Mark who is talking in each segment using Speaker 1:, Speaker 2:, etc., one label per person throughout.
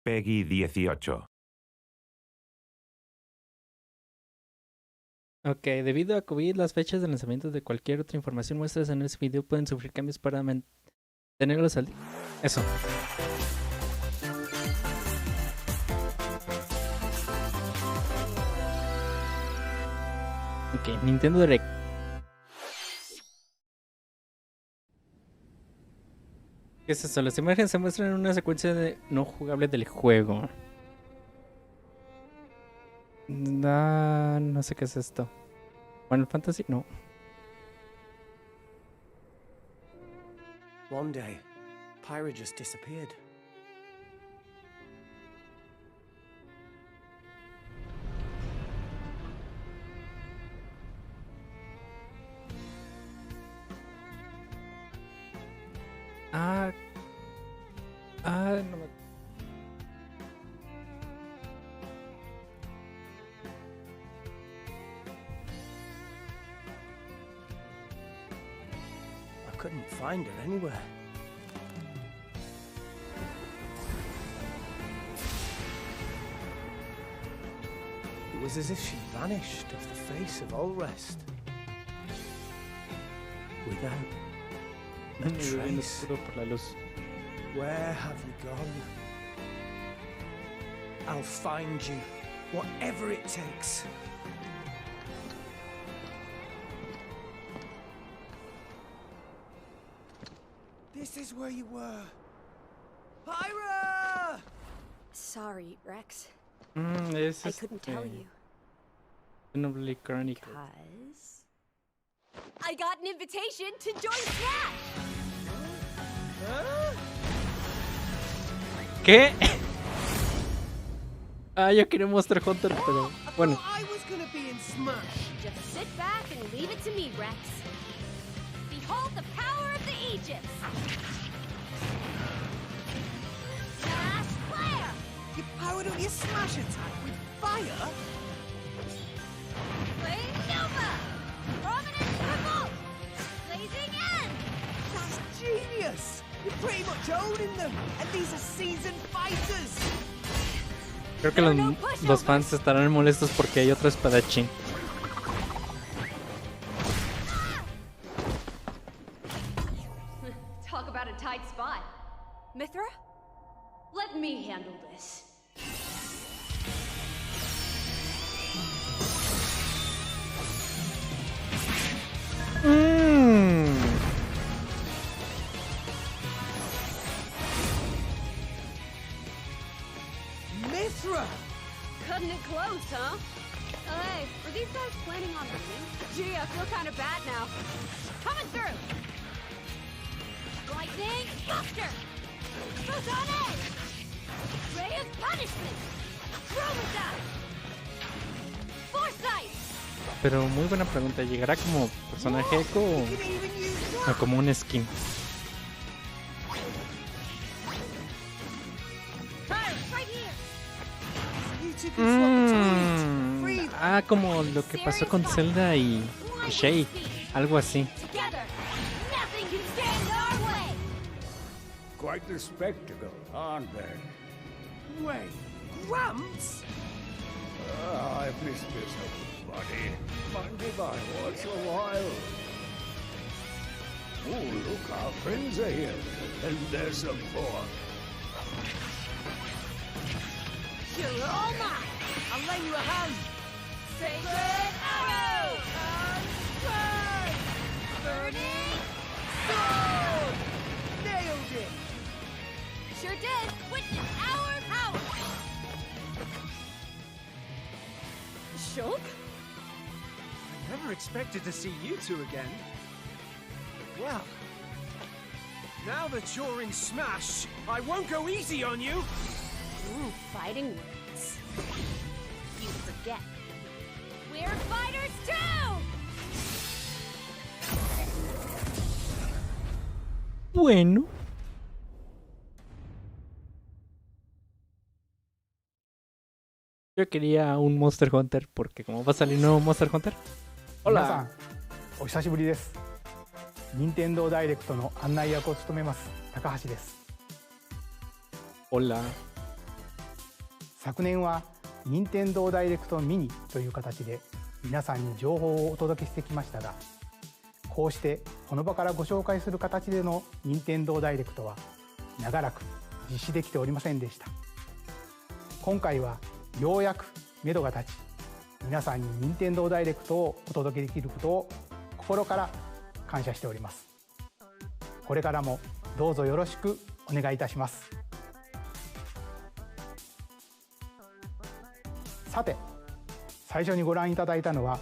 Speaker 1: Peggy 18.
Speaker 2: Ok, debido a COVID, las fechas de lanzamiento de cualquier otra información muestras en este video pueden sufrir cambios para mantenerlos al día. Eso. Ok, Nintendo Direct. ¿Qué es eso? Las imágenes se muestran en una secuencia no jugable del juego. No sé qué es esto. Final Fantasy, no.
Speaker 3: One day, Pyra just disappeared.
Speaker 2: No me...
Speaker 3: I couldn't find her anywhere. It was as if she vanished off the face of all rest. Without a trace. Where have you gone? I'll find you, whatever it takes. This is where you were. Pyra!
Speaker 4: Sorry, Rex.
Speaker 2: Es
Speaker 4: I couldn't tell you.
Speaker 2: Xenoblade Chronicle.
Speaker 4: Because I got an invitation to join Smash!
Speaker 2: ¿Qué? Yo quería Monster Hunter, pero bueno.
Speaker 3: I was gonna be in Smash.
Speaker 4: Just sit back and leave it to me, Rex. Behold the power of the Aegis! Smash Flare!
Speaker 3: You powered up your Smash attack with fire?
Speaker 4: Flame Nova! Prominent Revolt! Blazing End!
Speaker 3: That's genius! You're pretty much owning them, and these are seasoned fighters!
Speaker 2: Creo que los fans estarán molestos porque hay otro espadachín.
Speaker 4: Talk about a tight spot. Mithra? Let me handle this.
Speaker 3: Mithra!
Speaker 4: Cutting it close, huh? Hey, were these guys planning on winning? Gee, I feel kind of bad now. Coming through! Lightning Buster! Photon Edge! Ray of Punishment! Chromata! Foresight!
Speaker 2: Pero muy buena pregunta, ¿llegará como personaje eco o como un skin? Como lo que pasó con Zelda y Shay, algo así.
Speaker 5: Quite the spectacle, aren't they?
Speaker 3: Wait, Gramps?
Speaker 5: I've missed this old buddy. Mind if I watch a while? Oh, look, our friends are here. And there's some more.
Speaker 3: You're all mine! I'll lend you a hand!
Speaker 4: Sacred Arrow! Burning
Speaker 3: Sword! Nailed it!
Speaker 4: Sure did! Witness our power! Shulk?
Speaker 6: I never expected to see you two again. Well, now that you're in Smash, I won't go easy on you!
Speaker 4: Ooh, fighting words. You forget. We're fighters too!
Speaker 2: Bueno. Yo quería un Monster Hunter porque como va a salir nuevo Monster Hunter. Hola.
Speaker 7: お久しぶりです。任天堂ダイレクトの案内役を務めます高橋です。
Speaker 2: Hola.
Speaker 7: 昨年は任天堂ダイレクトミニという形で皆さんに情報をお届けしてきましたが、こうしてこの場からご紹介する形での任天堂ダイレクトは長らく実施できておりませんでした。今回はようやく目処が立ち、皆さんに任天堂ダイレクトをお届けできることを心から感謝しております。これからもどうぞよろしくお願いいたします。さて、最初にご覧いただいたのは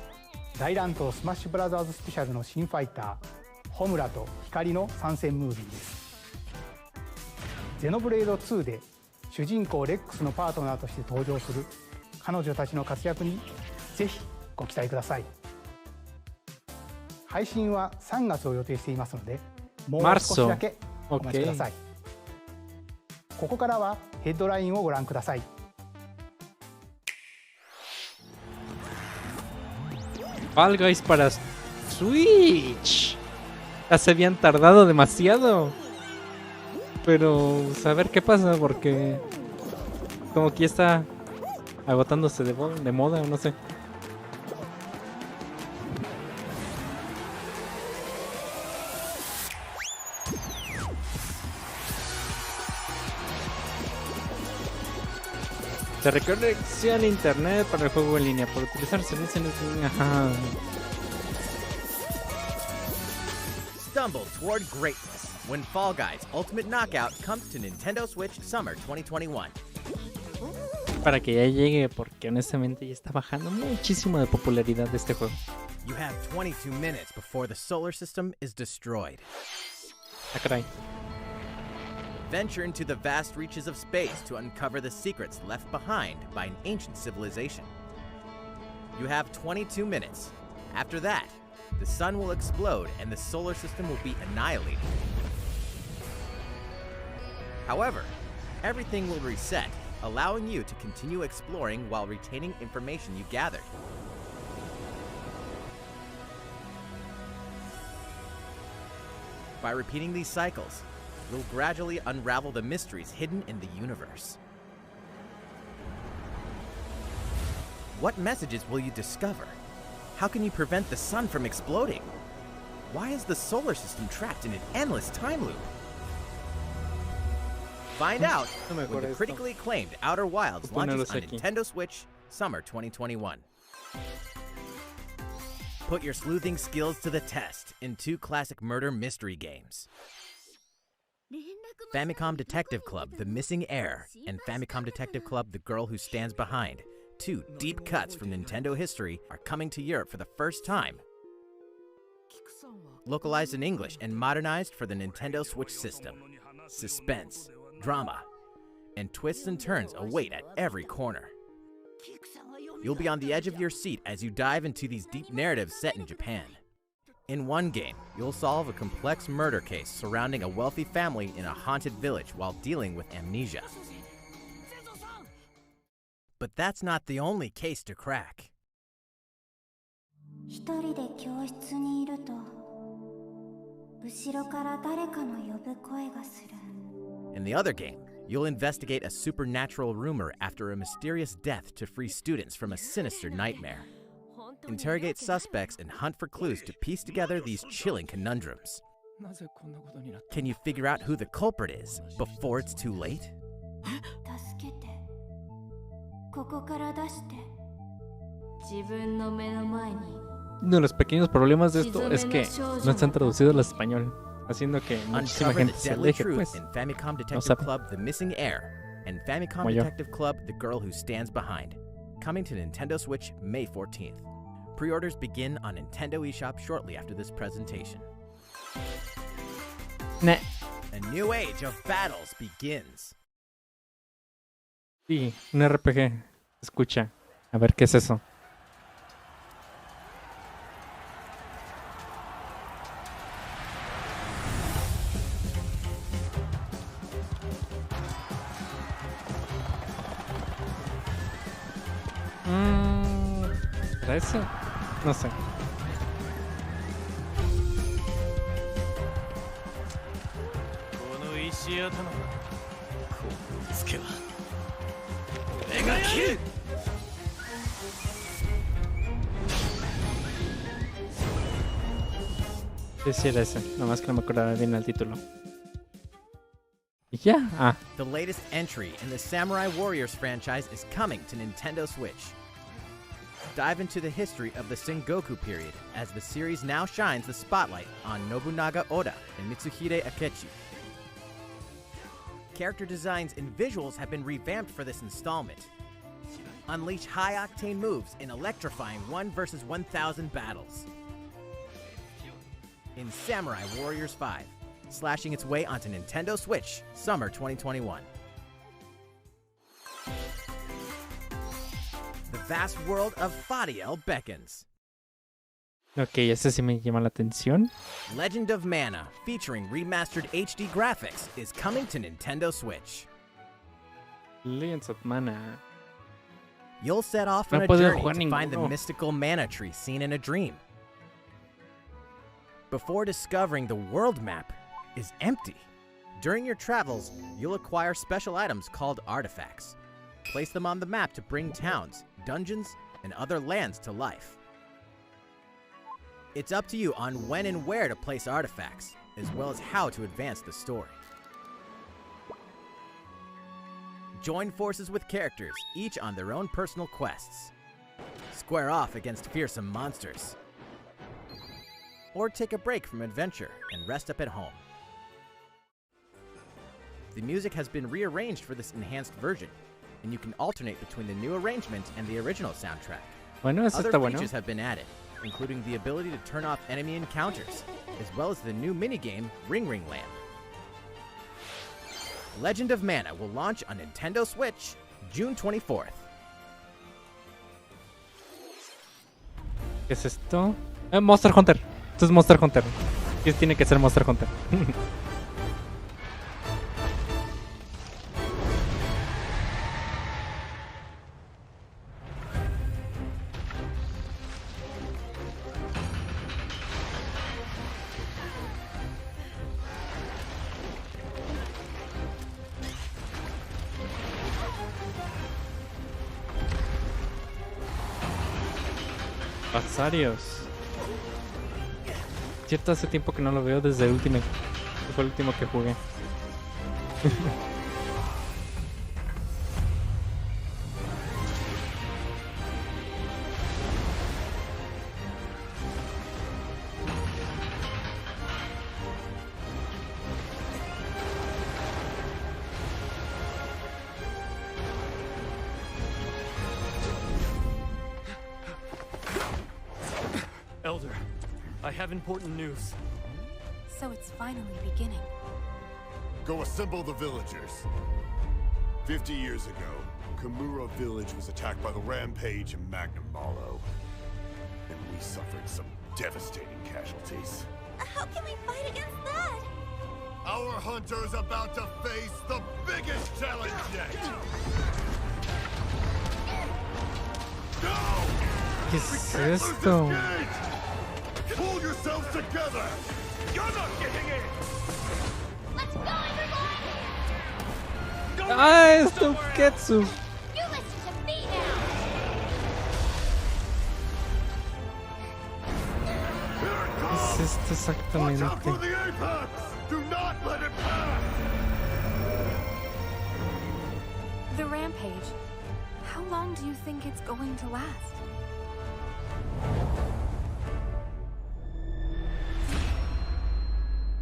Speaker 7: 大乱闘スマッシュブラザーズスペシャルの新ファイターホムラと光の参戦ムービーです。ゼノブレイド2で主人公レックスのパートナーとして登場する彼女たちの活躍にぜひご期待ください。配信は3月を予定していますので、もう少しだけお待ちください。ここからはヘッドラインをご覧ください。
Speaker 2: Fall Guys para Switch. Ya se habían tardado demasiado. Pero a ver qué pasa, porque como que ya está agotándose de moda, no sé. Se requiere conexión a internet para el juego en línea. Por utilizar servicios en línea. Ajá.
Speaker 1: Stumble toward greatness when Fall Guys Ultimate Knockout comes to Nintendo Switch Summer 2021.
Speaker 2: Para que ya llegue, porque honestamente ya está bajando muchísimo de popularidad de este juego.
Speaker 1: You have 22 minutes before the solar system is destroyed.
Speaker 2: Ah, caray.
Speaker 1: Venture into the vast reaches of space to uncover the secrets left behind by an ancient civilization. You have 22 minutes. After that, the sun will explode and the solar system will be annihilated. However, everything will reset, allowing you to continue exploring while retaining information you gathered. By repeating these cycles, you'll gradually unravel the mysteries hidden in the universe. What messages will you discover? How can you prevent the sun from exploding? Why is the solar system trapped in an endless time loop? Find out when the critically acclaimed Outer Wilds launches on Nintendo Switch Summer 2021. Put your sleuthing skills to the test in 2 classic murder mystery games. Famicom Detective Club, The Missing Heir, and Famicom Detective Club, The Girl Who Stands Behind, 2 deep cuts from Nintendo history, are coming to Europe for the first time. Localized in English and modernized for the Nintendo Switch system. Suspense, drama, and twists and turns await at every corner. You'll be on the edge of your seat as you dive into these deep narratives set in Japan. In one game, you'll solve a complex murder case surrounding a wealthy family in a haunted village while dealing with amnesia. But that's not the only case to crack.
Speaker 8: 一人で教室にいると、後ろから誰かの呼ぶ声がする。
Speaker 1: In the other game, you'll investigate a supernatural rumor after a mysterious death to free students from a sinister nightmare. Interrogate suspects and hunt for clues to piece together these chilling conundrums. Can you figure out who the culprit is before it's too late?
Speaker 8: 助けて。ここから出して。自分の目の前に。
Speaker 2: Uno de los pequeños problemas de esto es que no están traducidos al español, haciendo que muchísima
Speaker 1: Uncover
Speaker 2: gente
Speaker 1: the
Speaker 2: se
Speaker 1: deadly
Speaker 2: aleje,
Speaker 1: truth
Speaker 2: pues.
Speaker 1: in Famicom
Speaker 2: No
Speaker 1: Detective
Speaker 2: sabe.
Speaker 1: Club, The Missing Heir, and Famicom
Speaker 2: Como yo.
Speaker 1: Detective Club, The Girl Who Stands Behind. Coming to Nintendo Switch May 14th. Pre-orders begin on Nintendo eShop shortly after this presentation.
Speaker 2: Nah.
Speaker 1: A new age of battles begins.
Speaker 2: Sí, un RPG. Escucha. A ver qué es eso. ¿Será eso? No sé. Sí, era ese. Nomás que no me acordaba bien el título. Y ya. Ah.
Speaker 1: The latest entry in the Samurai Warriors franchise is coming to Nintendo Switch. Dive into the history of the Sengoku period as the series now shines the spotlight on Nobunaga Oda and Mitsuhide Akechi. Character designs and visuals have been revamped for this installment. Unleash high-octane moves in electrifying 1 versus 1,000 battles. In Samurai Warriors 5, slashing its way onto Nintendo Switch, summer 2021. The vast world of Fadiel beckons.
Speaker 2: Ok, ese sí me llama la atención.
Speaker 1: Legend of Mana, featuring remastered HD graphics, is coming to Nintendo Switch.
Speaker 2: Legends of Mana.
Speaker 1: You'll set off
Speaker 2: No
Speaker 1: on a
Speaker 2: puedo
Speaker 1: journey
Speaker 2: jugar
Speaker 1: to find the
Speaker 2: ninguno.
Speaker 1: mystical mana tree seen in a dream. Before discovering the world map is empty. During your travels, you'll acquire special items called artifacts. Place them on the map to bring towns, dungeons, and other lands to life. It's up to you on when and where to place artifacts, as well as how to advance the story. Join forces with characters, each on their own personal quests. Square off against fearsome monsters. Or take a break from adventure and rest up at home. The music has been rearranged for this enhanced version, and you can alternate between the new arrangement and the original soundtrack.
Speaker 2: Bueno, eso
Speaker 1: Other
Speaker 2: está bueno.
Speaker 1: features have been added, including the ability to turn off enemy encounters, as well as the new minigame Ring Ring Land. Legend of Mana will launch on Nintendo Switch June 24th.
Speaker 2: ¿Qué es esto? Monster Hunter. Esto es Monster Hunter. Sí, tiene que ser Monster Hunter. Pasarios. Cierto, hace tiempo que no lo veo desde el último. Fue el último que jugué.
Speaker 9: Elder, I have important news.
Speaker 10: So it's finally beginning.
Speaker 11: Go assemble the villagers. 50 years ago, Kamura village was attacked by the Rampage and Magnum Malo. And we suffered some devastating casualties.
Speaker 8: How can we fight against that?
Speaker 11: Our hunter is about to face the biggest challenge yet! No!
Speaker 2: ¿Qué es esto?
Speaker 11: Pull yourselves together!
Speaker 9: You're not getting in!
Speaker 8: Let's go, everyone!
Speaker 2: ¡Ah, es Tonketsu!
Speaker 8: You listen to me now!
Speaker 2: ¿Qué es esto exactamente?
Speaker 11: Watch out for the apex! Do not let it pass!
Speaker 10: The rampage. How long do you think it's going to last?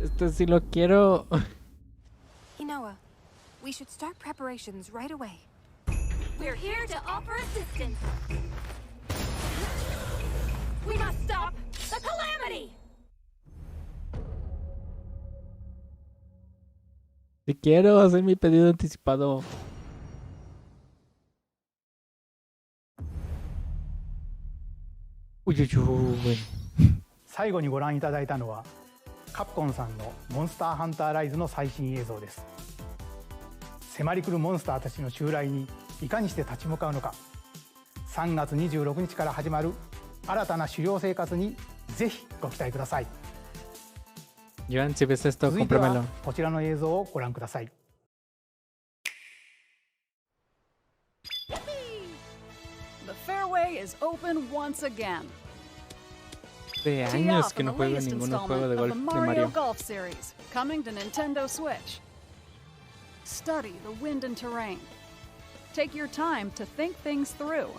Speaker 2: Este sí lo quiero.
Speaker 10: Inoa, we should start preparations right away.
Speaker 8: We're here to offer assistance.
Speaker 4: We must stop the calamity!
Speaker 2: Si quiero hacer mi pedido anticipado. Uy, uy, uy.
Speaker 7: 最後にご覧いただいたのはカプコンさんのモンスターハンターライズの最新映像です。迫り来るモンスターたちの襲来にいかにして立ち向かうのか、3月26日から始まる新たな狩猟生活にぜひご期待ください。
Speaker 2: Joan, si ves esto,
Speaker 7: 続いては
Speaker 2: cómpramelo.
Speaker 7: こちらの映像をご覧ください。
Speaker 12: open once again.
Speaker 2: De años que no juego ningún juego de golf de Mario.
Speaker 12: Golf Series, coming to Nintendo Switch. Study the wind and terrain. Take your time to think things through.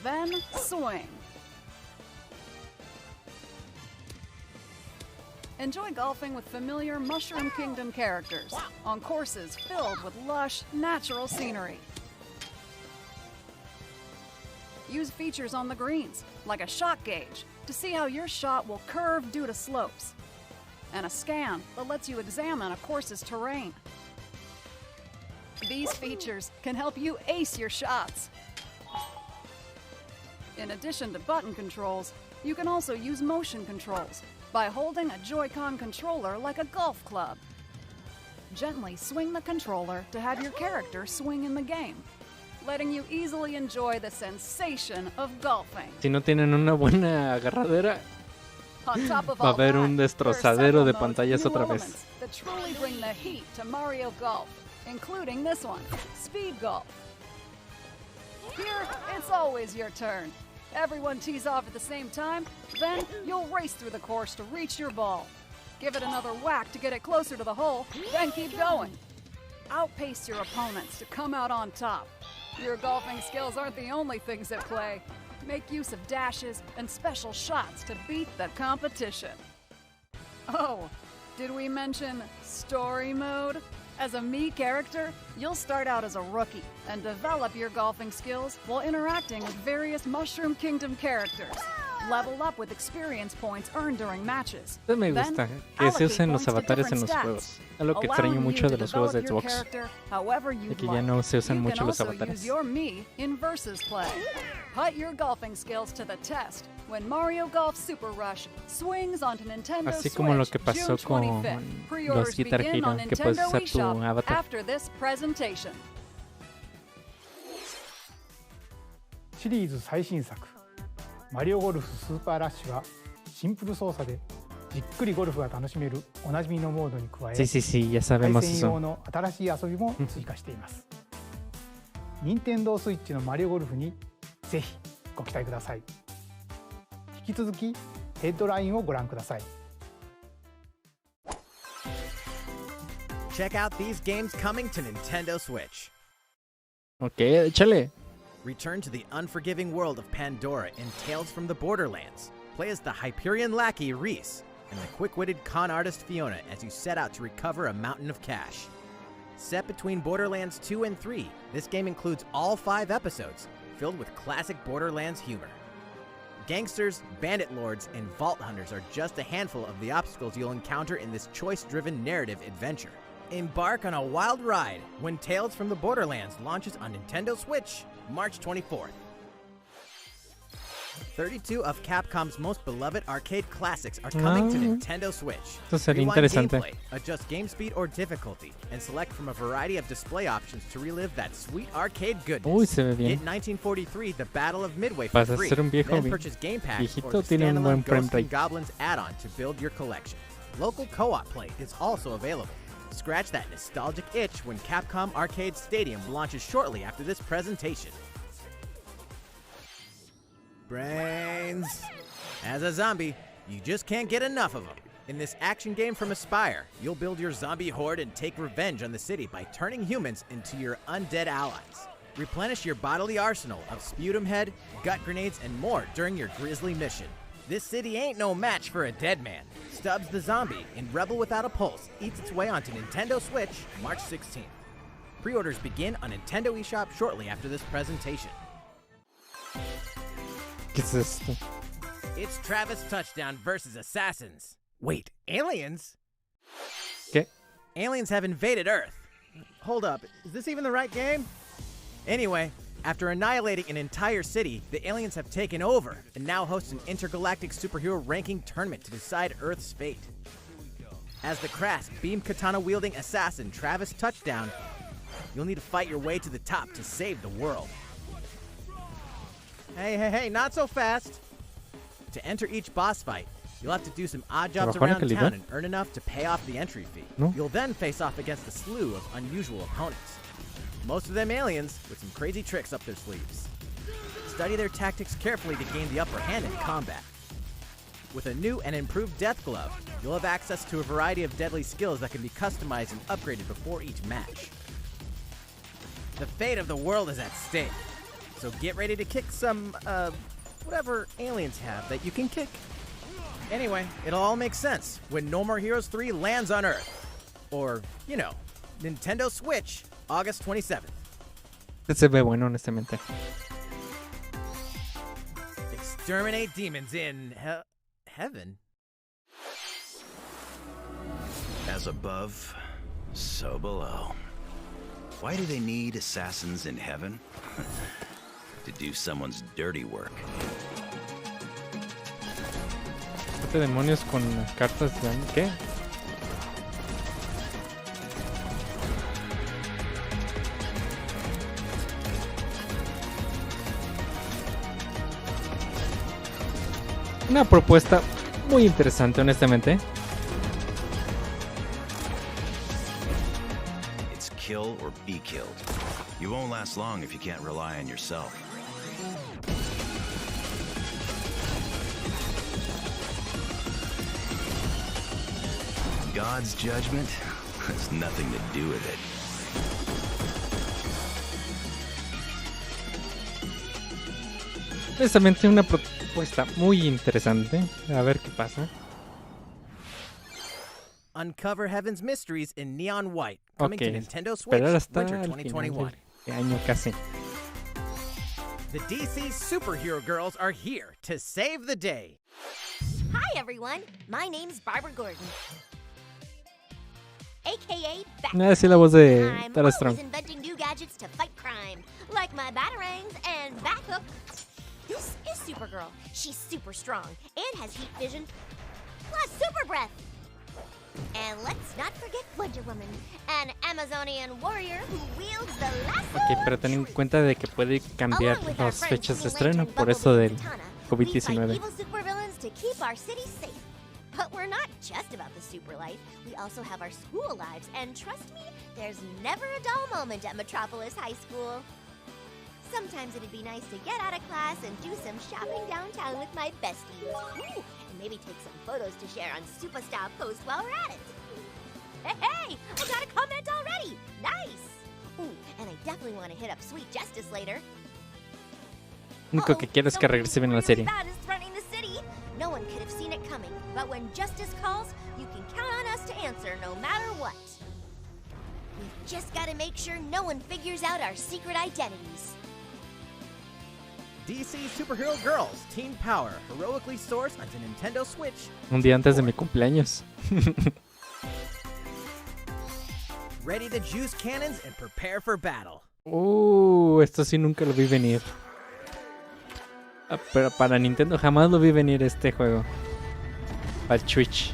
Speaker 12: Then swing. Enjoy golfing with familiar Mushroom Kingdom characters on courses filled with lush, natural scenery. Use features on the greens, like a shot gauge, to see how your shot will curve due to slopes, and a scan that lets you examine a course's terrain. These features can help you ace your shots. In addition to button controls, you can also use motion controls by holding a Joy-Con controller like a golf club. Gently swing the controller to have your character swing in the game, letting you easily enjoy the sensation of golfing.
Speaker 2: Si no tienen una buena agarradera,
Speaker 12: On top of
Speaker 2: va a
Speaker 12: all
Speaker 2: haber
Speaker 12: that,
Speaker 2: un
Speaker 12: there are
Speaker 2: destrozadero de
Speaker 12: several
Speaker 2: pantallas
Speaker 12: new
Speaker 2: otra
Speaker 12: elements
Speaker 2: vez.
Speaker 12: that truly bring the heat to Mario Golf, including this one, Speed Golf. Here, it's always your turn. Everyone tees off at the same time, then you'll race through the course to reach your ball. Give it another whack to get it closer to the hole, then keep going. Outpace your opponents to come out on top. Your golfing skills aren't the only things at play. Make use of dashes and special shots to beat the competition. Oh, did we mention story mode? As a Mii character, you'll start out as a rookie and develop your golfing skills while interacting with various Mushroom Kingdom characters. Level up with experience points earned during matches.
Speaker 2: Me gusta que se usen los avatares en los juegos. Algo que extraño mucho de los juegos de Xbox. De que ya no se usan mucho los avatares.
Speaker 12: Your Mii in versus play. Put your golfing skills to the test when Mario Golf Super Rush swings onto Nintendo
Speaker 2: Así como lo que
Speaker 12: Switch
Speaker 2: pasó
Speaker 12: June
Speaker 2: con
Speaker 12: 25th.
Speaker 2: los
Speaker 12: Pre-orders
Speaker 2: Guitar
Speaker 12: begin
Speaker 2: Hero,
Speaker 12: on
Speaker 2: que puedes
Speaker 12: Nintendo
Speaker 2: usar tu
Speaker 12: eShop
Speaker 2: avatar.
Speaker 12: after this presentation.
Speaker 7: シリーズ最新作マリオゴルフスーパーラッシュはシンプル操作でじっくりゴルフが楽しめるおなじみのモードに加え、
Speaker 2: Sí, ya
Speaker 7: 対
Speaker 2: sabemos
Speaker 7: 戦用
Speaker 2: eso.
Speaker 7: の新しい遊びも追加しています。任天堂スイッチのマリオゴルフにぜひご期待ください。引き続きヘッドラインをご覧ください。
Speaker 1: Check out these games coming to Nintendo Switch.
Speaker 2: Ok, échale.
Speaker 1: Return to the unforgiving world of Pandora in Tales from the Borderlands. Play as the Hyperion lackey Reese and the quick-witted con artist Fiona as you set out to recover a mountain of cash. Set between Borderlands 2 and 3, this game includes all 5 episodes, filled with classic Borderlands humor. Gangsters, bandit lords, and vault hunters are just a handful of the obstacles you'll encounter in this choice-driven narrative adventure. Embark on a wild ride when Tales from the Borderlands launches on Nintendo Switch, March 24th. 32 of Capcom's most beloved arcade classics are coming to Nintendo Switch.
Speaker 2: Esto sería
Speaker 1: Rewind
Speaker 2: interesante.
Speaker 1: gameplay, adjust game speed or difficulty, and select from a variety of display options to relive that sweet arcade goodness.
Speaker 2: Uy, se ve bien.
Speaker 1: Get 1943, The Battle of Midway for
Speaker 2: Vas a
Speaker 1: free.
Speaker 2: ser un viejo
Speaker 1: Then purchase game packs or
Speaker 2: viejito,
Speaker 1: the
Speaker 2: tiene un buen
Speaker 1: standalone
Speaker 2: frame
Speaker 1: Ghosts
Speaker 2: rate.
Speaker 1: and Goblins add-on to build your collection. Local co-op play is also available. Scratch that nostalgic itch when Capcom Arcade Stadium launches shortly after this presentation. Brains. As a zombie, you just can't get enough of them. In this action game from Aspyr, you'll build your zombie horde and take revenge on the city by turning humans into your undead allies. Replenish your bodily arsenal of sputum head, gut grenades, and more during your grisly mission. This city ain't no match for a dead man. Stubbs the Zombie in Rebel Without a Pulse eats its way onto Nintendo Switch March 16th. Pre-orders begin on Nintendo eShop shortly after this presentation.
Speaker 2: ¿Qué es esto?
Speaker 1: It's Travis Touchdown versus Assassins. Wait, aliens?
Speaker 2: ¿Qué?
Speaker 1: Aliens have invaded Earth. Hold up, is this even the right game? Anyway, after annihilating an entire city, the aliens have taken over and now host an intergalactic superhero ranking tournament to decide Earth's fate. As the crass, beam katana-wielding assassin Travis Touchdown, you'll need to fight your way to the top to save the world. Hey, not so fast! To enter each boss fight, you'll have to do some odd jobs around town and earn enough to pay off the entry fee.
Speaker 2: No.
Speaker 1: You'll then face off against a slew of unusual opponents. Most of them aliens with some crazy tricks up their sleeves. study their tactics carefully to gain the upper hand in combat. With a new and improved Death Glove, you'll have access to a variety of deadly skills that can be customized and upgraded before each match. The fate of the world is at stake, so get ready to kick some, whatever aliens have that you can kick. Anyway, it'll all make sense when No More Heroes 3 lands on Earth. Or, you know, Nintendo Switch, August 27th.
Speaker 2: Se ve bueno, honestamente.
Speaker 1: Exterminate demons in heaven.
Speaker 13: As above, so below. Why do they need assassins in heaven? To do someone's dirty work.
Speaker 2: ¿Qué demonios con cartas? ¿Qué? Una propuesta muy interesante, honestamente.
Speaker 13: It's kill or be killed. You won't last long if you can't rely on yourself. God's judgment has nothing to do with it.
Speaker 2: Honestamente, una propuesta muy interesante. A ver qué pasa.
Speaker 1: Uncover Heaven's Mysteries in Neon White, coming to Nintendo Switch,
Speaker 2: Esperar hasta
Speaker 1: Winter
Speaker 2: el
Speaker 1: 2021.
Speaker 2: ¿Qué año casi?
Speaker 1: The DC superhero girls are here to save the day.
Speaker 14: Hi everyone, my name's Barbara Gordon. AKA
Speaker 2: Sí, la voz de
Speaker 14: I'm
Speaker 2: Tara
Speaker 14: always
Speaker 2: Strong.
Speaker 14: inventing new gadgets to fight crime, like my batarangs and backup. This is Supergirl. She's super strong and has heat vision, plus super breath. And let's not forget Wonder Woman, an Amazonian warrior who wields the lasso.
Speaker 2: Ok, pero ten en cuenta de que puede cambiar las fechas de estreno por eso del COVID-19.
Speaker 14: Evil supervillains to keep our city safe. But we're not just about the super life. We also have our school lives, and trust me, there's never a dull moment at Metropolis High School. Sometimes it'd be nice to get out of class and do some shopping downtown with my besties. Ooh, and maybe take some photos to share on Superstar Post while we're at it. Hey, I got a comment already! Nice! Ooh, and I definitely want to hit up Sweet Justice later.
Speaker 2: Lo único que quiero es que regrese bien a la serie.
Speaker 14: Bad is threatening the city. No one could have seen it coming, but when justice calls, you can count on us to answer no matter what. We've just got to make sure no one figures out our secret identities.
Speaker 1: DC Superhero Girls Teen Power, heroically sourced onto Nintendo Switch.
Speaker 2: Un día antes de mi cumpleaños.
Speaker 1: Ready to juice cannons and prepare for battle.
Speaker 2: Esto sí nunca lo vi venir. Pero para Nintendo jamás lo vi venir este juego. Para el Switch.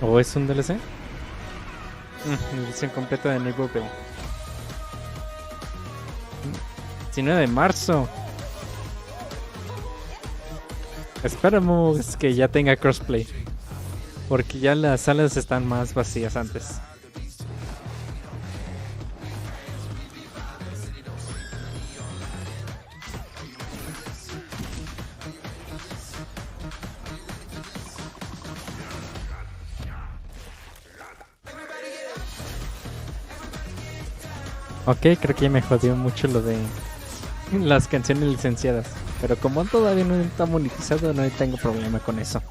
Speaker 2: ¿O es un DLC? Edición completa de Neighborville. 19 de marzo. Esperamos que ya tenga crossplay. Porque ya las salas están más vacías antes. Ok, creo que ya me jodió mucho lo de las canciones licenciadas. Pero como todavía no está monetizado, no tengo problema con eso.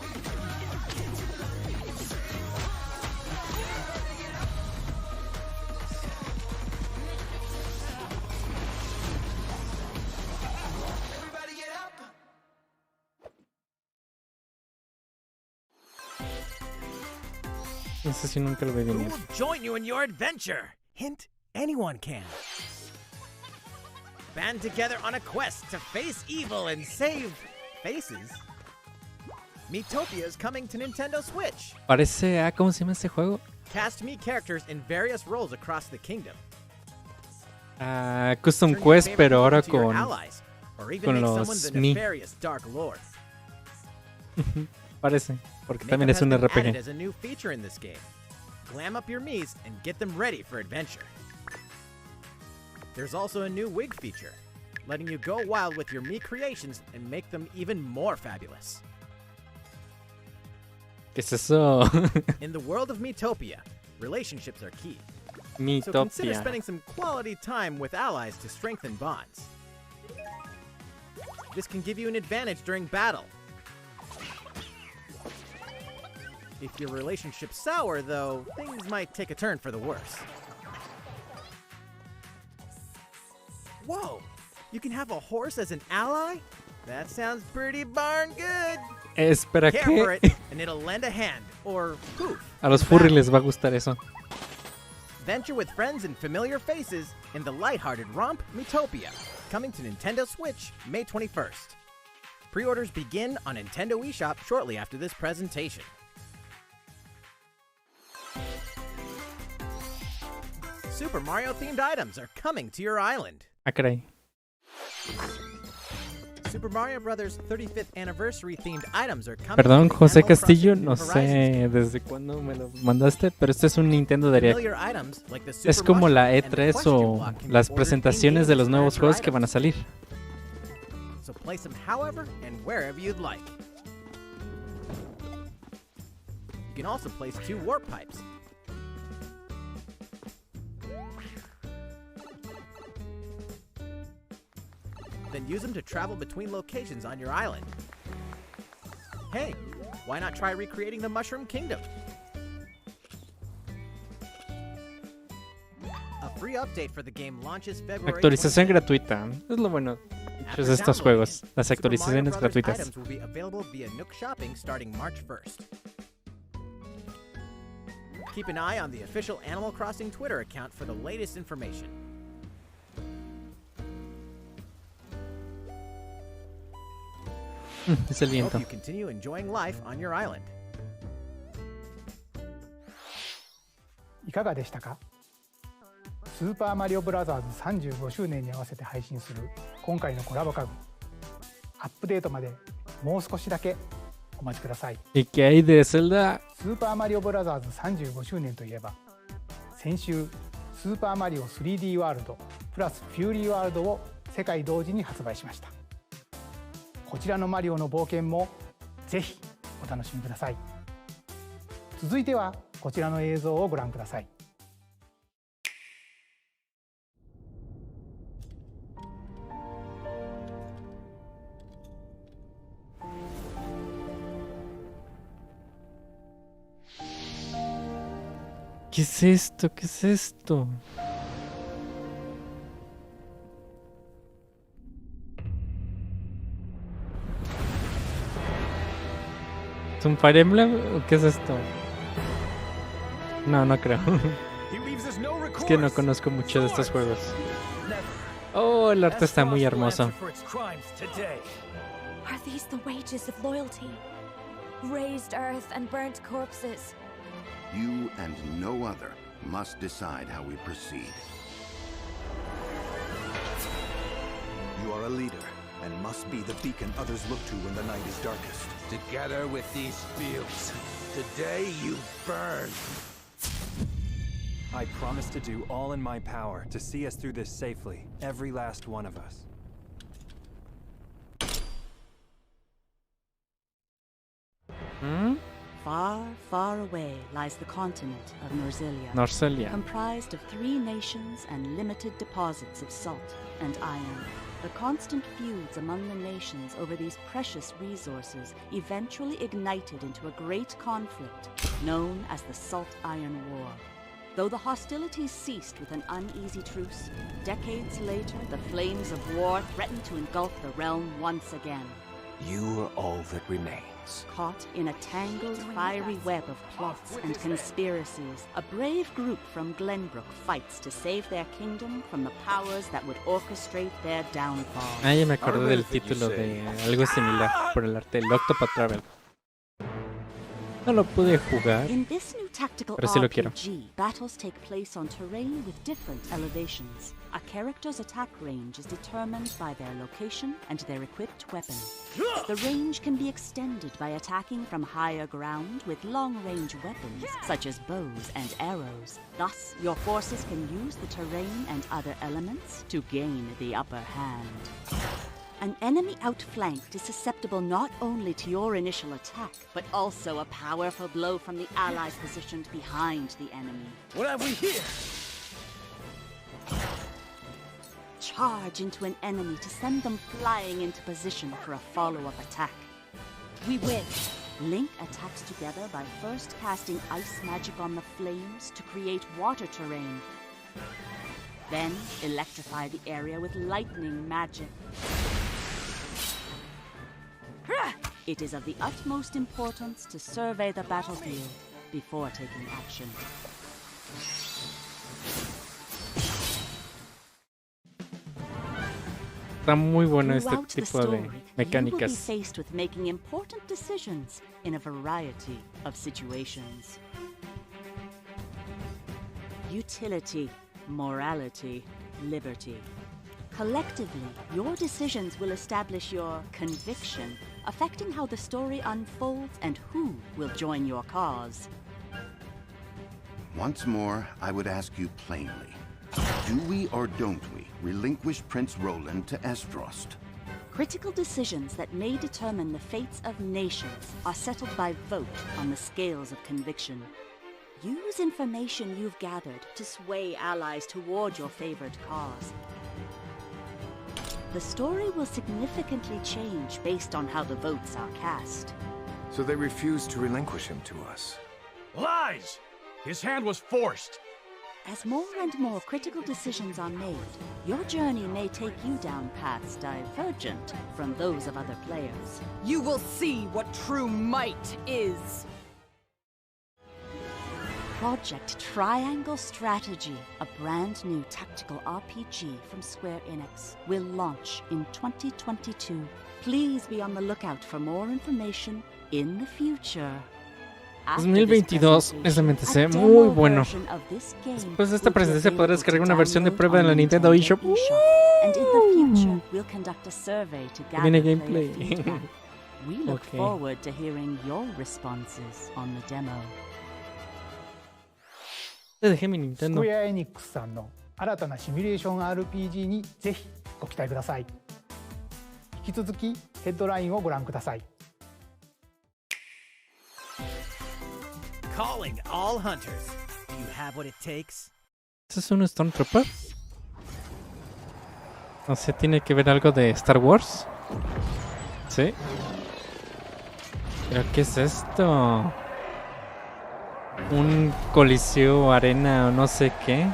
Speaker 2: Eso sí nunca lo vi
Speaker 1: Who
Speaker 2: venir.
Speaker 1: will join you in your adventure? Hint, anyone can. Band together on a quest to face evil and save faces. Miitopia is coming to Nintendo Switch.
Speaker 2: Parece a... ¿Cómo se llama este juego?
Speaker 1: Cast me characters in various roles across the kingdom.
Speaker 2: Custom
Speaker 1: Turn your
Speaker 2: Quest,
Speaker 1: favorite
Speaker 2: pero ahora
Speaker 1: hero to your
Speaker 2: con...
Speaker 1: allies, or even
Speaker 2: con
Speaker 1: make
Speaker 2: los
Speaker 1: someone the
Speaker 2: Mi.
Speaker 1: nefarious Dark Lord.
Speaker 2: Parece, porque
Speaker 1: Makeup
Speaker 2: también es
Speaker 1: has
Speaker 2: un
Speaker 1: been added
Speaker 2: RPG.
Speaker 1: as a new feature in this game. Glam up your Miis and get them ready for adventure. There's also a new wig feature, letting you go wild with your Mii creations and make them even more fabulous.
Speaker 2: ¿Qué es eso?
Speaker 1: In the world of Miitopia, relationships are key. So consider
Speaker 2: Miitopia.
Speaker 1: spending some quality time with allies to strengthen bonds. This can give you an advantage during battle. If your relationship's sour, though, things might take a turn for the worse. Whoa! You can have a horse as an ally? That sounds pretty darn good!
Speaker 2: Espera,
Speaker 1: Care for
Speaker 2: ¿qué?
Speaker 1: it, and it'll lend a hand, or poof.
Speaker 2: A los furry les va a gustar eso.
Speaker 1: Venture with friends and familiar faces in the lighthearted romp Miitopia, coming to Nintendo Switch May 21st. Pre-orders begin on Nintendo eShop shortly after this presentation. Super Mario-themed items are coming to your island.
Speaker 2: Ah, caray.
Speaker 1: Super Mario Bros. 35th Anniversary-themed items are coming.
Speaker 2: Perdón,
Speaker 1: to
Speaker 2: José
Speaker 1: Animal
Speaker 2: Castillo,
Speaker 1: Crossing
Speaker 2: no
Speaker 1: New Horizons.
Speaker 2: sé desde cuándo me lo mandaste, pero este es un Nintendo Direct.
Speaker 1: Familiar items like the Super
Speaker 2: Es como la
Speaker 1: Mushroom and the
Speaker 2: E3
Speaker 1: Question
Speaker 2: o
Speaker 1: Block can be
Speaker 2: las
Speaker 1: ordered
Speaker 2: presentaciones de
Speaker 1: in-game
Speaker 2: los nuevos
Speaker 1: for
Speaker 2: juegos
Speaker 1: your
Speaker 2: que van a salir.
Speaker 1: So place them however and wherever you'd like. You can also place 2 warp pipes. Then use them to travel between locations on your island. Hey, why not try recreating the Mushroom Kingdom? A free update for the game launches February
Speaker 2: Actualización
Speaker 1: 25th.
Speaker 2: gratuita. Es lo bueno de estos juegos, las actualizaciones
Speaker 1: Super Mario Brothers
Speaker 2: gratuitas.
Speaker 1: items will be available via Nook Shopping starting March 1st. Keep an eye on the official Animal Crossing Twitter account for the latest information.
Speaker 2: Es el
Speaker 1: Hope
Speaker 2: viento.
Speaker 1: you continue enjoying life on your island.
Speaker 7: いかがでしたか？スーパーマリオブラザーズ35周年に合わせて配信する今回のコラボ家具。アップデートまでもう少しだけお待ちください。
Speaker 2: ¿Y qué hay de Zelda?
Speaker 7: スーパーマリオブラザーズ35周年といえば、先週スーパーマリオ 3D ワールドプラスフューリーワールドを世界同時に発売しました。こちらのマリオの冒険もぜひお楽しみください。続いてはこちらの映像をご覧ください。
Speaker 2: ¿Qué es esto? ¿Qué es esto? ¿Es un Fire Emblem o qué es esto? No, no creo. Es que no conozco mucho de estos juegos. Oh, el arte está muy hermoso.
Speaker 10: Are these the wages of loyalty? Raised earth and burnt corpses.
Speaker 15: You and no other must decide how we proceed.
Speaker 16: You are a leader and must be the beacon others look to when the night is darkest.
Speaker 17: Together with these fields, today you burn.
Speaker 6: I promise to do all in my power to see us through this safely, every last one of us.
Speaker 18: Far, far away lies the continent of Norzelia,
Speaker 2: Norzelia.
Speaker 18: comprised of 3 nations and limited deposits of salt and iron. The constant feuds among the nations over these precious resources eventually ignited into a great conflict known as the Salt Iron War. Though the hostilities ceased with an uneasy truce, decades later the flames of war threatened to engulf the realm once again.
Speaker 17: You are all that remains.
Speaker 18: Caught in a tangled, fiery web of plots and conspiracies, a brave group from Glenbrook fights to save their kingdom from the powers that would orchestrate their downfall.
Speaker 2: Ah, ya me acordé del título de algo similar por el arte, el Octopath Travel. No lo pude jugar.
Speaker 18: In this new tactical
Speaker 2: Pero sí lo quiero.
Speaker 18: RPG, battles take place on terrain with different elevations. A character's attack range is determined by their location and their equipped weapon. The range can be extended by attacking from higher ground with long-range weapons, such as bows and arrows. Thus, your forces can use the terrain and other elements to gain the upper hand. An enemy outflanked is susceptible not only to your initial attack, but also a powerful blow from the allies positioned behind the enemy.
Speaker 17: What have we here?
Speaker 18: Charge into an enemy to send them flying into position for a follow-up attack. We win! Link attacks together by first casting ice magic on the flames to create water terrain. Then, electrify the area with lightning magic. It is of the utmost importance to survey the battlefield before taking action.
Speaker 2: Está muy bueno este
Speaker 18: Throughout the
Speaker 2: tipo de
Speaker 18: story, you will be
Speaker 2: mecánicas.
Speaker 18: faced with making important decisions in a variety of situations. Utility, morality, liberty. Collectively, your decisions will establish your conviction, affecting how the story unfolds and who will join your cause.
Speaker 15: Once more, I would ask you plainly. Do we or don't we relinquish Prince Roland to Estrost?
Speaker 18: Critical decisions that may determine the fates of nations are settled by vote on the scales of conviction. Use information you've gathered to sway allies toward your favored cause. The story will significantly change based on how the votes are cast.
Speaker 16: So they refused to relinquish him to us.
Speaker 9: Lies! His hand was forced.
Speaker 18: As more and more critical decisions are made, your journey may take you down paths divergent from those of other players.
Speaker 12: You will see what true might is.
Speaker 18: Project Triangle Strategy, a brand new tactical RPG from Square Enix, will launch in 2022. Please be on the lookout for more information in the future.
Speaker 2: 2022 realmente se ve muy bueno. Después de esta presentación podrás descargar una versión de prueba en la Nintendo eShop.
Speaker 18: And in the future, we'll conduct a survey to
Speaker 2: Viene
Speaker 18: gather
Speaker 2: gameplay.
Speaker 18: player feedback. We look
Speaker 2: Okay.
Speaker 18: forward to hearing your responses on the demo.
Speaker 2: Te dejé mi
Speaker 7: ス
Speaker 2: Nintendo.
Speaker 7: クエアエニックスさんの新たなシミュレーション RPG にぜひご期待ください。引き続きヘッドラインをご覧ください。
Speaker 1: Calling all hunters. You have what it takes.
Speaker 2: ¿Este es un Stormtrooper? No sé, ¿tiene que ver algo de Star Wars? ¿Sí? ¿Pero qué es esto? ¿Un coliseo, arena o no sé qué?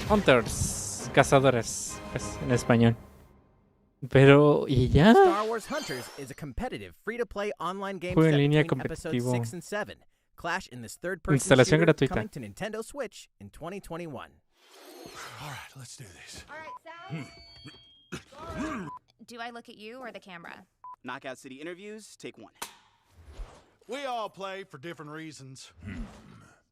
Speaker 2: Hunters, cazadores, pues, en español. Pero, ¿y ya?
Speaker 1: Star Wars Hunters is a competitive, free-to-play online game
Speaker 2: Juego en
Speaker 1: set
Speaker 2: línea
Speaker 1: between episodes
Speaker 2: competitivo.
Speaker 1: 6 and 7. Clash in this third-person
Speaker 2: Instalación
Speaker 1: shooter
Speaker 2: gratuita.
Speaker 1: coming to Nintendo Switch in 2021.
Speaker 11: All right, let's do this.
Speaker 19: Do I look at you or the camera?
Speaker 20: Knockout City interviews, take one.
Speaker 5: We all play for different reasons.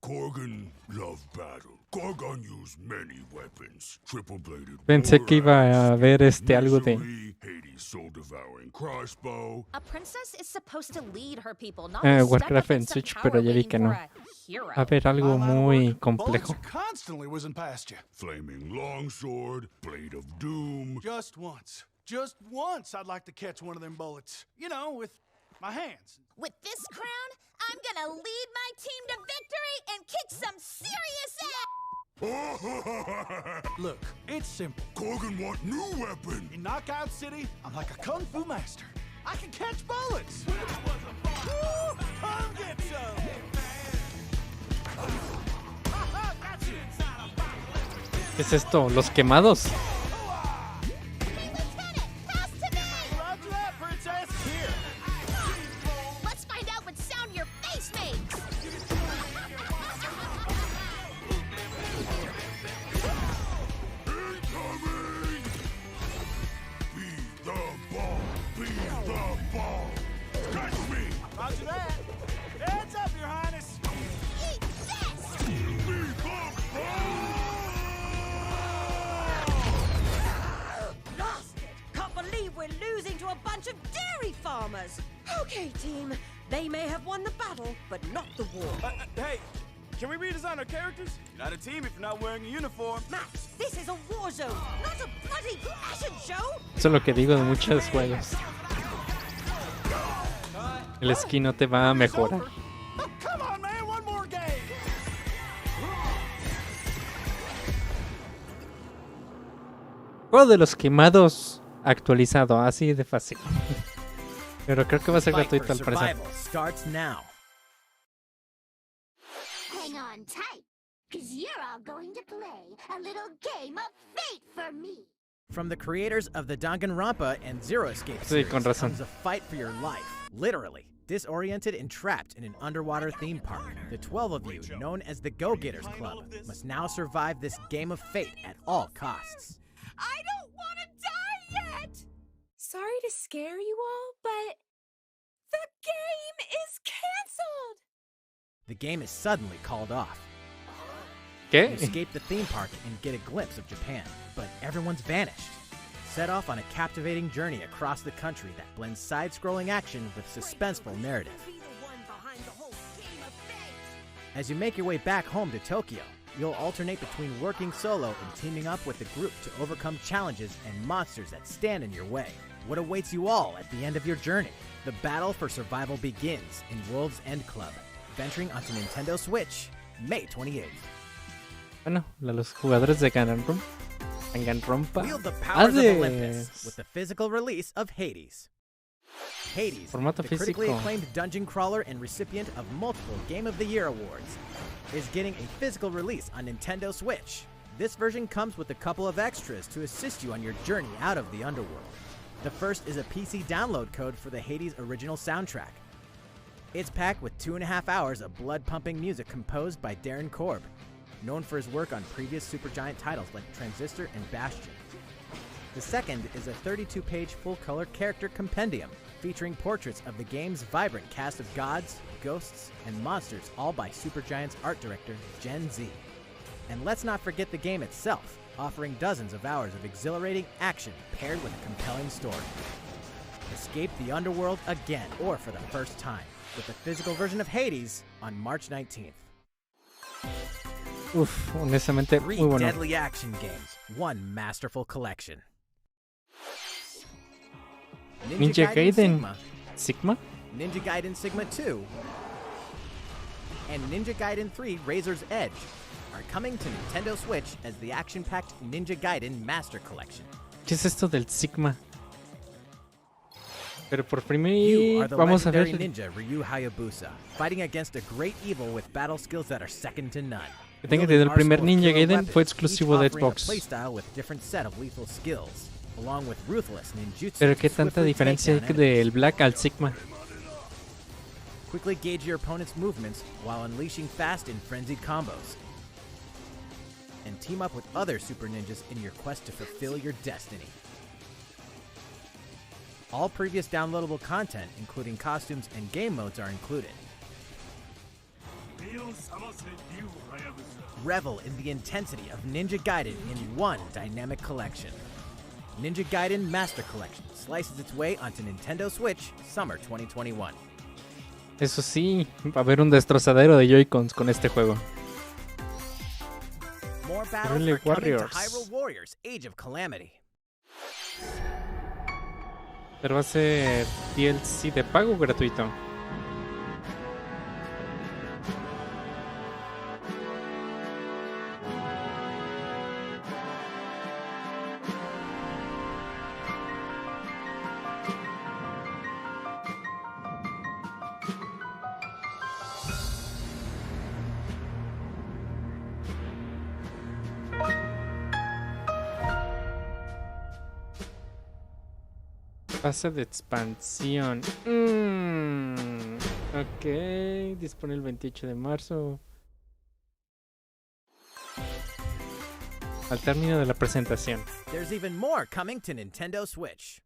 Speaker 11: Korgan loved battle. Korgan used many weapons. Triple-bladed
Speaker 2: Pensé que iba a ver algo de
Speaker 11: Hades soul-devouring crossbow.
Speaker 19: A princess is supposed to lead her people, not
Speaker 2: Warcraft en Switch, pero ya vi que no. A ver, algo muy complejo.
Speaker 5: Constantly whizzing past you.
Speaker 11: Flaming longsword, blade of doom.
Speaker 5: Just once. Just once I'd like to catch one of them bullets. You know, with my hands.
Speaker 14: With this crown, I'm gonna lead my team to victory and kick some serious ass!
Speaker 5: Look, it's simple.
Speaker 11: Korgan want new weapon.
Speaker 5: In Knockout City, I'm like a kung fu master. I can catch bullets. Woo! Come get some!
Speaker 2: ¿Qué es esto? ¿Los quemados?
Speaker 14: Let's find out what sound your face makes!
Speaker 11: Be the ball. Be the ball.
Speaker 5: Roger that. Heads up, Your Highness.
Speaker 14: Eat this!
Speaker 21: Lost it! Can't believe we're losing to a bunch of dairy farmers! Okay, team. They may have won the battle, but not the war.
Speaker 5: Hey, can we redesign our characters? You're not a team if you're not wearing a uniform.
Speaker 21: Max, this is a war zone, not a bloody fashion show!
Speaker 2: Eso es lo que digo de muchos juegos. El skin no te va a mejorar.
Speaker 5: Come on, man, one more game.
Speaker 2: Juego de los quemados actualizado, así de fácil. Pero creo que va a ser gratuito al parecer.
Speaker 1: Starts now.
Speaker 22: Hang on tight, because you're all going to play a little game of fate for me.
Speaker 1: From the creators of the Danganronpa and Zero Escape
Speaker 2: Sí,
Speaker 1: series
Speaker 2: con razón.
Speaker 1: comes a fight for your life. Literally, disoriented and trapped in an underwater theme park, the 12 of you, known as the Go-Getters Club, must now survive this game of fate at all costs.
Speaker 10: I don't want to die yet! Sorry to scare you all, but the game is canceled!
Speaker 1: The game is suddenly called off.
Speaker 2: ¿Qué?
Speaker 1: You escape the theme park and get a glimpse of Japan, but everyone's vanished. Set off on a captivating journey across the country that blends side-scrolling action with suspenseful narrative. As you make your way back home to Tokyo, you'll alternate between working solo and teaming up with the group to overcome challenges and monsters that stand in your way. What awaits you all at the end of your journey? The battle for survival begins in World's End Club, venturing onto Nintendo Switch, May 28th.
Speaker 2: Bueno, los jugadores de Danganronpa.
Speaker 1: Wield the powers of Olympus with the physical release of Hades. Hades,
Speaker 2: Formato
Speaker 1: the critically
Speaker 2: físico.
Speaker 1: acclaimed dungeon crawler and recipient of multiple Game of the Year awards, is getting a physical release on Nintendo Switch. This version comes with a couple of extras to assist you on your journey out of the underworld. The first is a PC download code for the Hades original soundtrack. It's packed with 2.5 hours of blood-pumping music composed by Darren Korb, known for his work on previous Supergiant titles like Transistor and Bastion. The second is a 32-page full-color character compendium featuring portraits of the game's vibrant cast of gods, ghosts, and monsters, all by Supergiant's art director, Gen Z. And let's not forget the game itself, offering dozens of hours of exhilarating action paired with a compelling story. Escape the underworld again, or for the first time, with the physical version of Hades on March 19th.
Speaker 2: Uf, honestamente,
Speaker 1: Three
Speaker 2: muy bueno.
Speaker 1: deadly action games, one masterful collection.
Speaker 2: Ninja Gaiden Sigma?
Speaker 1: Ninja Gaiden Sigma 2, and Ninja Gaiden 3 Razor's Edge are coming to Nintendo Switch as the action-packed Ninja Gaiden Master Collection.
Speaker 2: ¿Qué es esto del Sigma? Pero por
Speaker 1: You
Speaker 2: primero
Speaker 1: are the
Speaker 2: vamos a ver.
Speaker 1: legendary ninja Ryu Hayabusa, fighting against a great evil with battle skills that are second to none.
Speaker 2: Que tenga
Speaker 1: Wielding
Speaker 2: entendido, el primer
Speaker 1: arsenal of
Speaker 2: Ninja
Speaker 1: killer
Speaker 2: Gaiden
Speaker 1: weapons,
Speaker 2: fue exclusivo de
Speaker 1: each offering a
Speaker 2: Xbox.
Speaker 1: playstyle with different set of lethal skills, along with ruthless ninjutsu.
Speaker 2: Pero
Speaker 1: to
Speaker 2: qué tanta
Speaker 1: swiftly
Speaker 2: diferencia hay
Speaker 1: take down enemies.
Speaker 2: del Black al Sigma.
Speaker 1: Quickly gauge your opponent's movements while unleashing fast and frenzied combos. And team up with other super ninjas in your quest to fulfill your destiny. All previous downloadable content, including costumes and game modes, are included. Revel in the intensity of Ninja Gaiden in one dynamic collection. Ninja Gaiden Master Collection slices its way onto Nintendo Switch Summer 2021.
Speaker 2: Eso sí, va a haber un destrozadero de Joy-Cons con este juego.
Speaker 1: More battles
Speaker 2: Really
Speaker 1: are coming to
Speaker 2: Warriors.
Speaker 1: Hyrule Warriors Age of Calamity.
Speaker 2: Pero va a ser DLC de pago o gratuito. Pase de expansión. Ok, dispone el 28 de marzo. Al término de la presentación.
Speaker 1: There's even more coming to Nintendo Switch.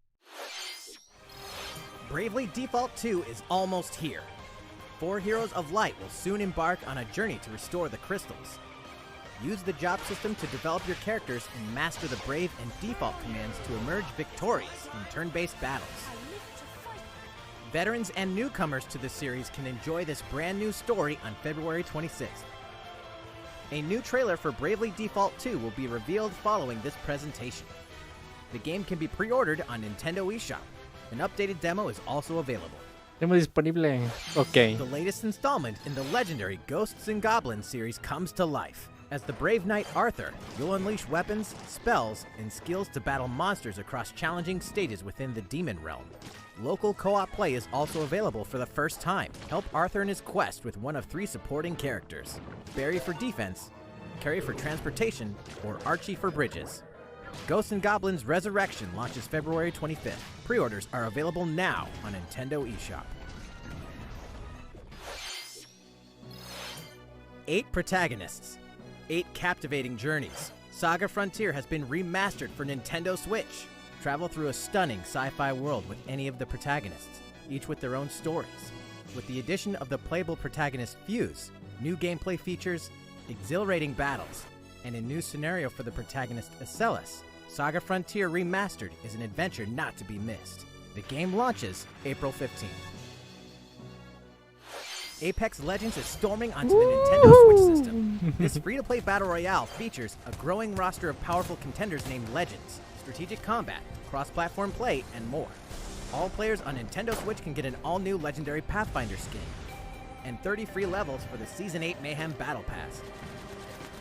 Speaker 1: Bravely Default 2 is almost here. 4 heroes of light will soon embark on a journey to restore the crystals. Use the job system to develop your characters and master the brave and default commands to emerge victorious in turn-based battles. Veterans and newcomers to the series can enjoy this brand new story on February 26th. A new trailer for Bravely Default 2 will be revealed following this presentation. The game can be pre-ordered on Nintendo eShop. An updated demo is also available.
Speaker 2: Tenemos disponible. Ok.
Speaker 1: The latest installment in the legendary Ghosts and Goblins series comes to life. As the brave knight Arthur, you'll unleash weapons, spells, and skills to battle monsters across challenging stages within the demon realm. Local co-op play is also available for the first time. Help Arthur in his quest with one of 3 supporting characters: Barry for defense, Carrie for transportation, or Archie for bridges. Ghosts and Goblins Resurrection launches February 25th. Pre-orders are available now on Nintendo eShop. 8 protagonists. 8 captivating journeys. Saga Frontier has been remastered for Nintendo Switch. Travel through a stunning sci-fi world with any of the protagonists, each with their own stories. With the addition of the playable protagonist Fuse, new gameplay features, exhilarating battles, and a new scenario for the protagonist Acellus, Saga Frontier Remastered is an adventure not to be missed. The game launches April 15th. Apex Legends is storming onto the Nintendo Switch system. This free-to-play battle royale features a growing roster of powerful contenders named Legends, strategic combat, cross-platform play, and more. All players on Nintendo Switch can get an all-new Legendary Pathfinder skin, and 30 free levels for the Season 8 Mayhem Battle Pass.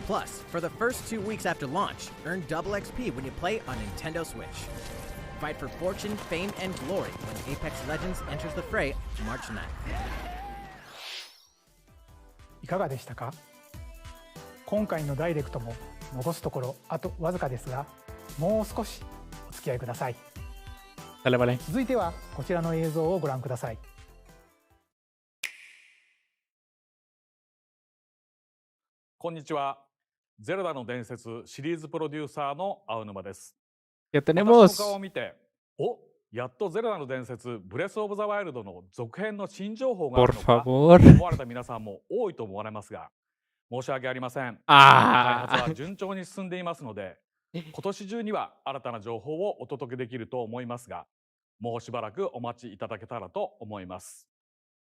Speaker 1: Plus, for the first 2 weeks after launch, earn double XP when you play on Nintendo Switch. Fight for fortune, fame, and glory when Apex Legends enters the fray March 9th.
Speaker 7: いかがでしたか？今回のダイレクトも残すところあとわずかですが、もう少しお付き合いください。続いてはこちらの映像をご覧ください。
Speaker 9: こんにちは。ゼルダの伝説シリーズプロデューサーの青沼です。
Speaker 2: Ya tenemos.
Speaker 9: 私の顔を見て、お、やっとゼルダの伝説ブレスオブザワイルドの続編の新情報があるのかと思われた皆さんも多いと思われますが、申し訳ありません。開発は順調に進んでいますので、今年中には新たな情報をお届けできると思いますが、もうしばらくお待ちいただけたらと思います。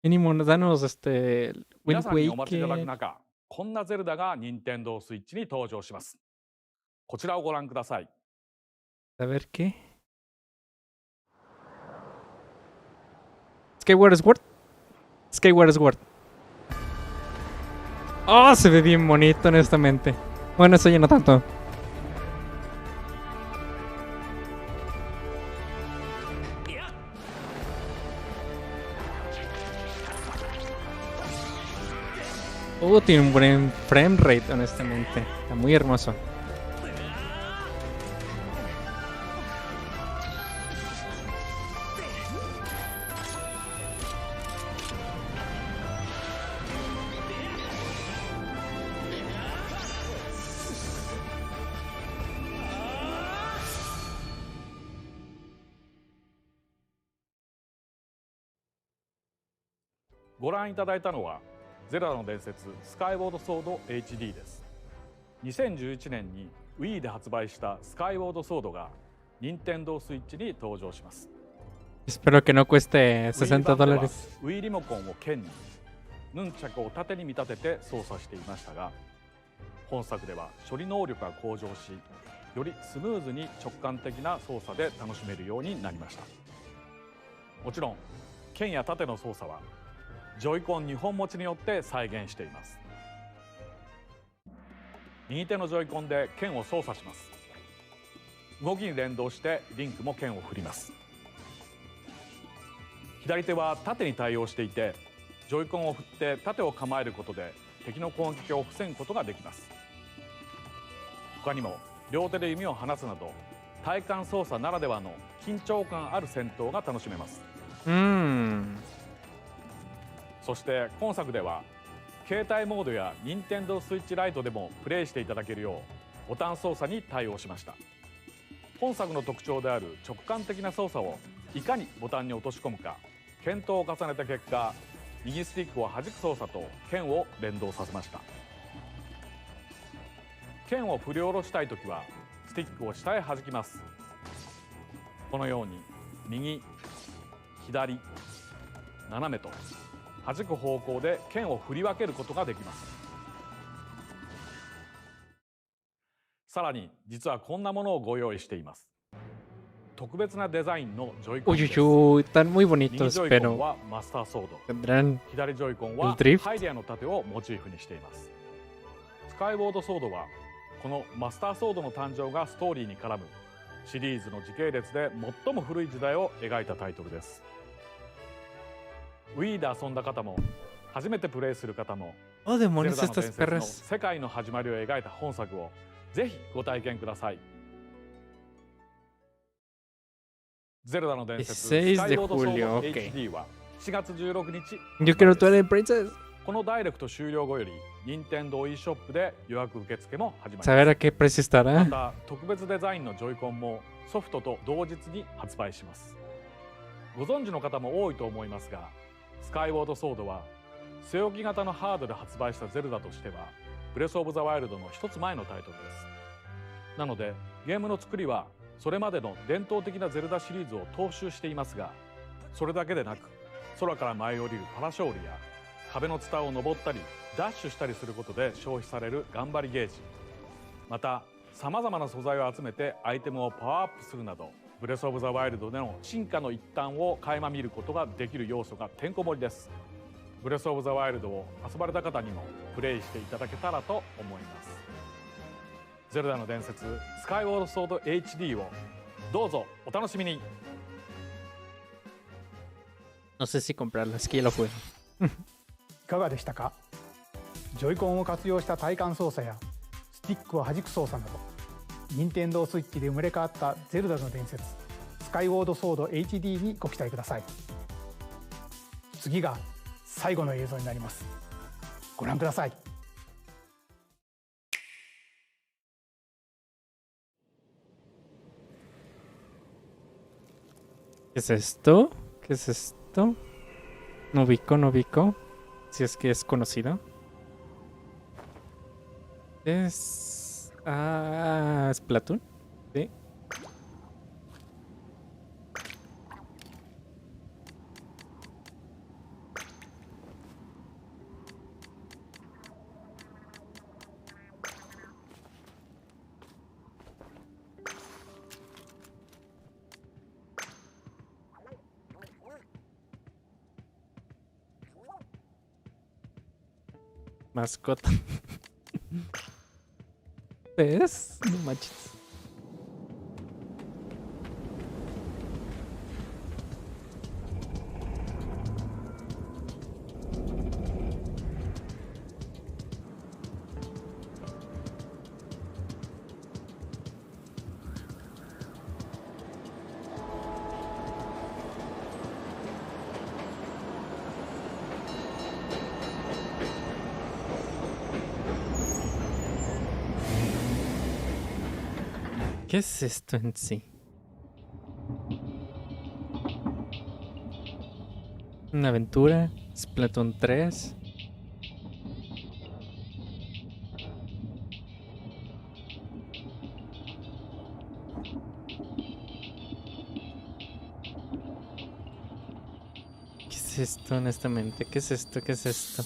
Speaker 2: Mínimo, danos Wind
Speaker 9: 皆さんにお待ちいただく
Speaker 2: Waker.
Speaker 9: 中、こんなゼルダが任天堂スイッチに登場します。こちらをご覧ください。
Speaker 2: A ver qué. Skyward Sword. Skyward Sword. Oh, se ve bien bonito, honestamente. Bueno, eso ya no tanto. Tiene un buen frame rate, honestamente. Está muy hermoso. .
Speaker 9: ご覧いただいたのはゼルダの伝説スカイウォードソード HD です。2011年に Wii で発売したスカイウォードソードが任天堂スイッチに登場します。
Speaker 2: Espero que no cueste $60.
Speaker 9: Wii リモコンを剣にヌンチャクを縦に見立てて操作していましたが、本作では処理能力が向上し、よりスムーズに直感的な操作で楽しめるようになりました。もちろん剣や縦の操作はジョイコン2本持ちによって再現しています。右手のジョイコンで剣を操作します。動きに連動してリンクも剣を振ります。左手は縦に対応していて、ジョイコンを振って縦を構えることで敵の攻撃を防ぐことができます。他にも両手で弓を離すなど体感操作ならではの緊張感ある戦闘が楽しめます。そして今作では携帯モードや任天堂スイッチライトでもプレイしていただけるようボタン操作に対応しました。本作の特徴である直感的な操作をいかにボタンに落とし込むか検討を重ねた結果、右スティックを弾く操作と剣を連動させました。剣を振り下ろしたいときはスティックを下へ弾きます。このように右、左、斜めと弾く方向で剣を振り分けることができます。さらに実はこんなものをご用意しています。特別なデザインのジョイコンです。
Speaker 2: están muy
Speaker 9: 右
Speaker 2: bonitos,
Speaker 9: ジョイコン
Speaker 2: pero
Speaker 9: はマスターソード、
Speaker 2: tendrán
Speaker 9: 左ジョイコンは
Speaker 2: el drift.
Speaker 9: ハイデアの盾をモチーフにしています。スカイウォードソードはこのマスターソードの誕生がストーリーに絡むシリーズの時系列で最も古い時代を描いたタイトルです。Wii で遊んだ方も初めてプレイする方も、
Speaker 2: Oh,
Speaker 9: ゼル
Speaker 2: demonios
Speaker 9: ダの伝
Speaker 2: estas
Speaker 9: 説の
Speaker 2: perras.
Speaker 9: 世界の始まりを描いた本作をぜひご体験ください。ゼルダの伝説
Speaker 2: 16
Speaker 9: スカイウォードソー
Speaker 2: de
Speaker 9: ド
Speaker 2: julio, ok.
Speaker 9: HD は4月16日
Speaker 2: Yo quiero Twilight Princess.
Speaker 9: このダイレクト終了後より任天堂 e ショップで予約受付も始まります。
Speaker 2: Saber a qué precio
Speaker 9: ま
Speaker 2: estará.
Speaker 9: た特別デザインのジョイコンもソフトと同日に発売します。ご存知の方も多いと思いますが、スカイウォードソードは据え置き型のハードで発売したゼルダとしてはブレスオブザワイルドの一つ前のタイトルです。なのでゲームの作りはそれまでの伝統的なゼルダシリーズを踏襲していますが、それだけでなく空から舞い降りるパラショールや壁のツタを登ったりダッシュしたりすることで消費される頑張りゲージ、またさまざまな素材を集めてアイテムをパワーアップするなど、ブレスオブザワイルドでの進化の一端を垣間見ることができる要素がてんこ盛りです。ブレスオブザワイルドを遊ばれた方にもプレイしていただけたらと思います。ゼルダの伝説スカイウォードソード HD をどうぞお楽しみに。
Speaker 2: No sé si comprarlo, es que ya lo jugué.
Speaker 7: いかがでしたか。ジョイコンを活用した体感操作やスティックを弾く操作など、任天堂スイッチで生まれ変わったゼルダの伝説スカイウォードソード HD にご期待ください。次が最後の映像になります。ご覧ください。
Speaker 2: ¿Qué es esto? ¿Qué es esto? No ubico, no ubico. Si es que es conocido. Es... Ah, ¿es Splatoon? Sí. Mascota. ¿Ves? No manches. ¿Qué es esto en sí? Una aventura, Splatoon 3. ¿Qué es esto, honestamente? ¿Qué es esto? ¿Qué es esto?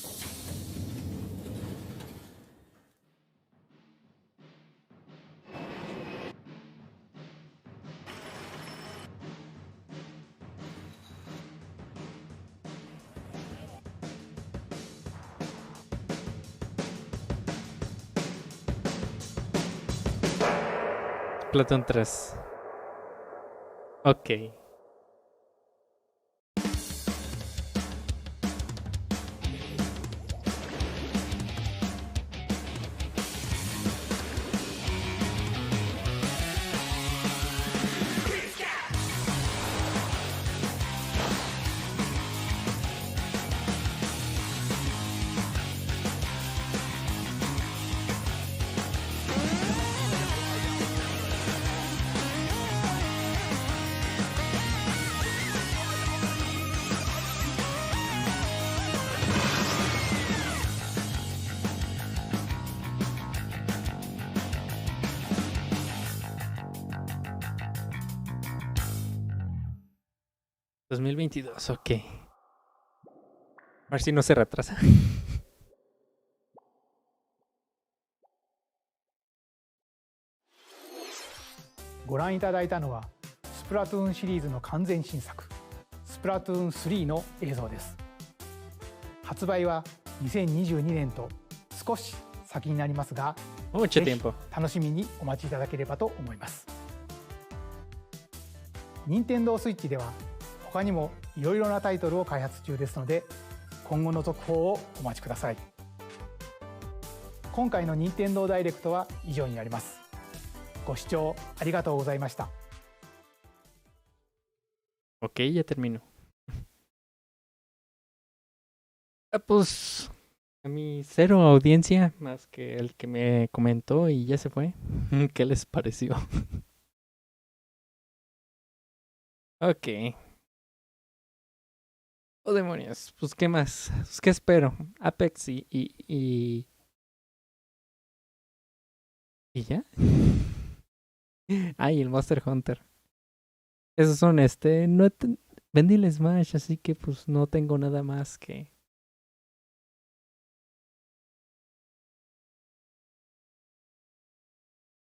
Speaker 2: Splatoon 3. Ok. 2022, ok. A ver si no se retrasa.
Speaker 7: ご覧いただいたのはスプラトゥーンシリーズの完全新作スプラトゥーン3の映像です。発売は2022年と少し先になりますが、ぜひ楽しみにお待ちいただければと思います。任天堂スイッチでは他にもいろいろなタイトルを開発中ですので、今後の続報をお待ちください。今回の任天堂ダイレクトは以上になります。ご視聴ありがとうございました。
Speaker 2: Ok, ya termino. Pues a mí cero audiencia, más que el que me comentó y ya se fue. ¿Qué les pareció? Ok. Oh, demonios. Pues, ¿qué más? Pues, ¿qué espero? Apex y ya. Ay, el Monster Hunter. Esos son no vendí el Smash, así que pues no tengo nada más que.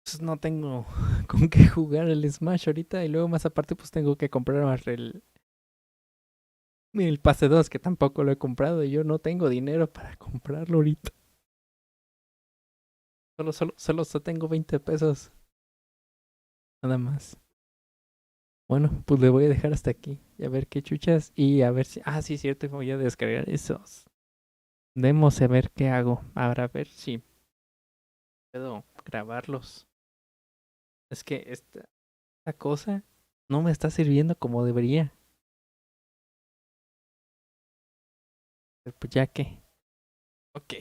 Speaker 2: Pues no tengo con qué jugar el Smash ahorita. Y luego más aparte pues tengo que comprar el pase 2, que tampoco lo he comprado. Y yo no tengo dinero para comprarlo ahorita. Solo tengo 20 pesos. Nada más. Bueno, pues le voy a dejar hasta aquí. Y a ver qué chuchas. Y a ver si. Ah, sí, cierto. Voy a descargar esos demos, a ver qué hago. Ahora a ver si puedo grabarlos. Es que esta cosa no me está sirviendo como debería. Pero pues ya que. Ok.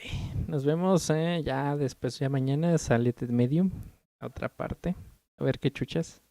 Speaker 2: Nos vemos ya después. Ya mañana sale de Medium. A otra parte. A ver qué chuchas.